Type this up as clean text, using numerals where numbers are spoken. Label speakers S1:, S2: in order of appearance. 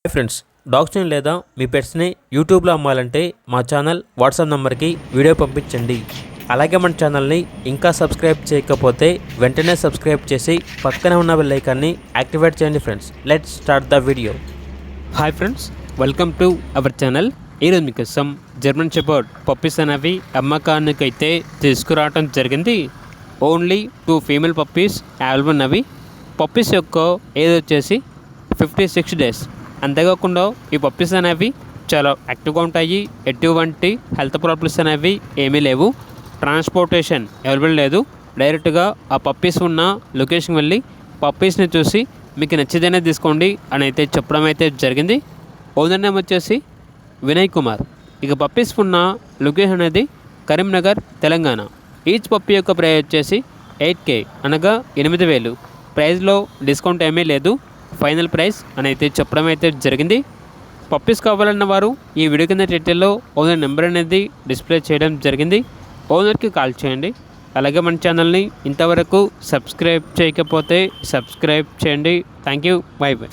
S1: Hi friends, డాగ్స్ని లేదా మీ పెట్స్ని యూట్యూబ్లో అమ్మాలంటే మా ఛానల్ వాట్సాప్ నెంబర్కి వీడియో పంపించండి. అలాగే మన ఛానల్ని ఇంకా సబ్స్క్రైబ్ చేయకపోతే వెంటనే సబ్స్క్రైబ్ చేసి పక్కనే ఉన్న బెల్ ఐకాన్ని యాక్టివేట్ చేయండి. Friends, let's start the video. Hi friends, welcome to our channel. ఈరోజు మీకోసం జర్మన్ షెపర్డ్ పప్పీస్ అనేవి అమ్మకానికి అయితే తీసుకురావడం జరిగింది. ఓన్లీ 2 ఫీమేల్ పప్పీస్ అవైలబుల్ ఉన్నవి. పప్పీస్ యొక్క ఏజ్ వచ్చేసి 56 డేస్. అంతేకాకుండా ఈ పప్పీస్ అనేవి చాలా యాక్టివ్గా ఉంటాయి. ఎటువంటి హెల్త్ ప్రాబ్లమ్స్ అనేవి ఏమీ లేవు. ట్రాన్స్పోర్టేషన్ అవైలబుల్ లేదు. డైరెక్ట్గా ఆ పప్పీస్ ఉన్న లొకేషన్ వెళ్ళి పప్పీస్ని చూసి మీకు నచ్చితేనే తీసుకోండి అని అయితే చెప్పడం అయితే జరిగింది. ఓనర్ నేమ్ వచ్చేసి వినయ్ కుమార్. ఇక పప్పీస్ ఉన్న లొకేషన్ అనేది కరీంనగర్, తెలంగాణ. ఈచ్ పప్పీ యొక్క ప్రైస్ వచ్చేసి 8K అనగా 8,000. ప్రైస్లో డిస్కౌంట్ ఏమీ లేదు. ఫైనల్ ప్రైస్ అని అయితే చెప్పడం అయితే జరిగింది. పప్పీస్ కావాలన్న వారు ఈ వీడియో కింద టైటిల్లో ఓనర్ నెంబర్ అనేది డిస్ప్లే చేయడం జరిగింది. ఓనర్కి కాల్ చేయండి. అలాగే మన ఛానల్ని ఇంతవరకు సబ్స్క్రైబ్ చేయకపోతే సబ్స్క్రైబ్ చేయండి. Thank you. By by.